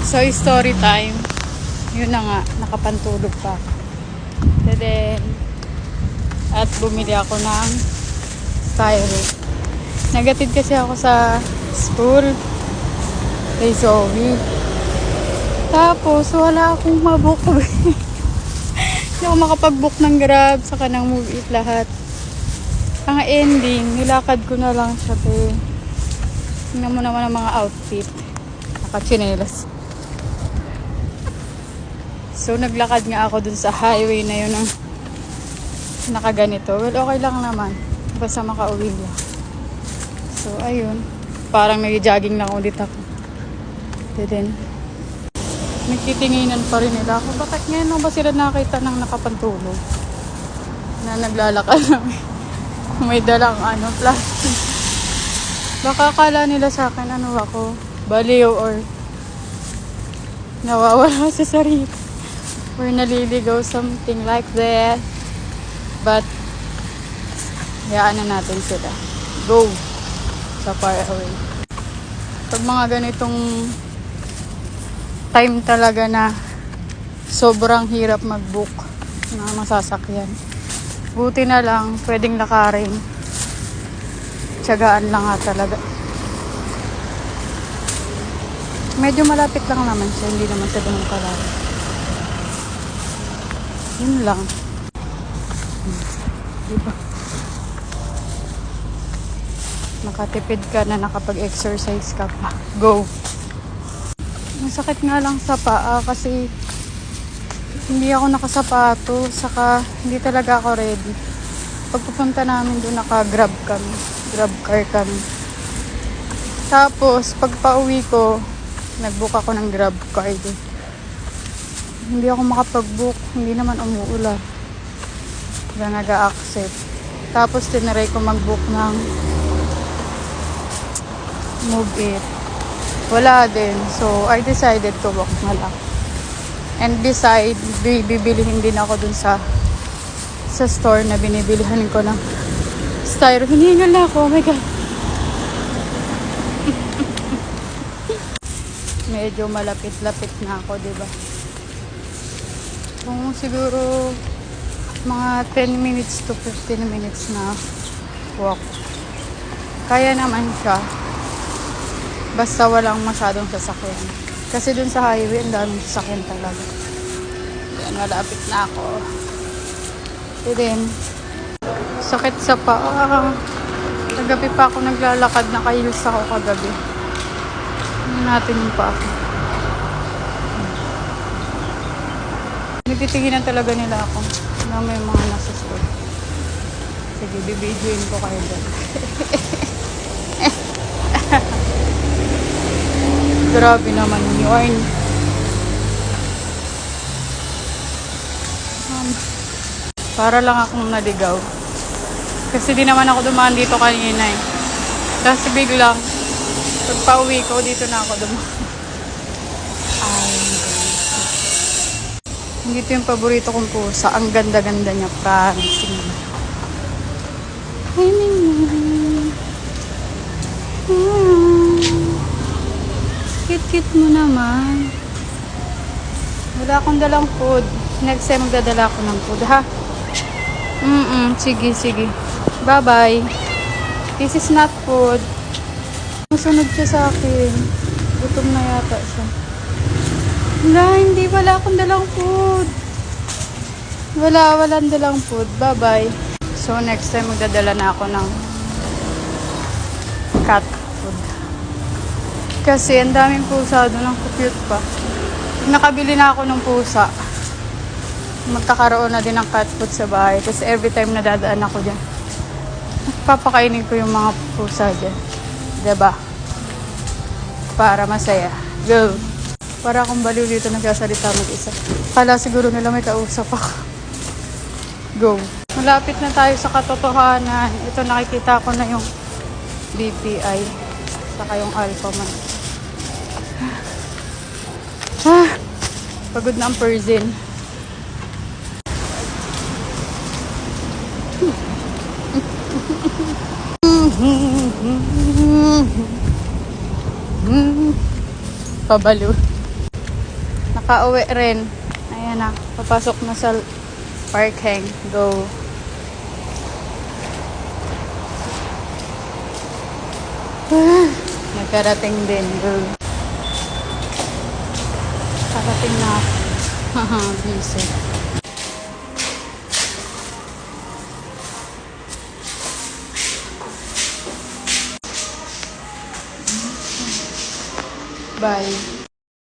So, story time. Yun na nga, nakapantulog pa ako. And then, at bumili ako ng styro. Nagatid kasi ako sa school. Kay Zoe. Tapos, wala akong mabook. Hindi ako makapag-book ng Grab, saka ng Move It lahat. Ang ending, nilakad ko na lang siya. Tingnan mo naman ang mga outfit. Naka-chinelas. So, naglakad nga ako dun sa highway na yun ng nakaganito. Well, okay lang naman. Basta makauwi lang. So, ayun. Parang nag-jogging lang ulit ako. And then, nagtitinginan pa rin nila ako. Bakit ngayon ba sila nakita ng nakapantulog? Na naglalakad namin. May dalang plastic. Baka akala nila sa akin ako, baliw or nawawala sa sarili. Or naliligaw, something like that. But, hayaan na natin sila. Go sa far away. Pag mga ganitong time talaga na sobrang hirap mag-book ng masasakyan. Buti na lang, pwedeng lakarin. Tiyagaan lang nga talaga. Medyo malapit lang naman siya, hindi naman siya ganun kalapit. Yun lang. Diba? Nakatipid ka na, nakapag-exercise ka pa. Go! Masakit nga lang sa paa kasi hindi ako nakasapato, saka hindi talaga ako ready. Pagpupunta namin doon, naka-grab kami. Grab car kami. Tapos, pag pauwi ko, nag-book ako ng grab car doon. Hindi ako makapag-book. Hindi naman umuulan. Kaya nag-a-accept. Tapos, tinaray ko mag-book ng Move It. Wala din. So, I decided to book na lang. And beside, bibilihin din ako dun sa store na binibilihan ko ng styro. Hinihingal na ako. Oh my God. Medyo malapit-lapit na ako, diba? Kung siguro mga 10 minutes to 15 minutes na walk. Kaya naman siya. Basta walang masyadong sasakyan. Kasi dun sa highway, ang daming sasakyan talaga. Yan, malapit na ako. And then, sakit sa paa. Kagabi pa ako naglalakad, naka-heels ako kagabi. Tingnan natin yung paa ko. Nagtitinginan talaga nila ako na may mga nasa store. Sige, bibidyoin ko kayo dyan. Grabe naman yun. Para lang akong naligaw. Kasi di naman ako dumaan dito kanina eh. Kasi biglang, pagpa-uwi ko, dito na ako dumaan. Hindi ito yung paborito kong pusa. Ang ganda-ganda niya. Promise. Ay, cute-cute mo naman. Wala akong dalang food. Next time magdadala ako ng food, ha? Sige. Bye-bye. This is not food. Masunod siya sa akin. Gutom na yata siya. Hindi. Wala akong dalang food. Walang dalang food. Bye-bye. So, next time magdadala na ako ng cat food. Kasi, ang daming pusa doon. Ang cute pa. Nakabili na ako ng pusa. Magkakaroon na din ng cat food sa bahay. Kasi, every time nadadaan ako dyan, papakainin ko yung mga pusa dyan. Diba? Para masaya. Go! Para akong baliw dito nagsasalita mag-isa. Kala siguro nila may kausap ako. Go. Malapit na tayo sa katotohanan. Ito nakikita ko na yung BPI. Saka yung Alpha Man. Pagod na ang person. Pabalo. Kakauwi rin. Ayan na. Papasok na sa parking. Go. Nagkarating din. Go. Karating na ako. Haha, busy. Bye.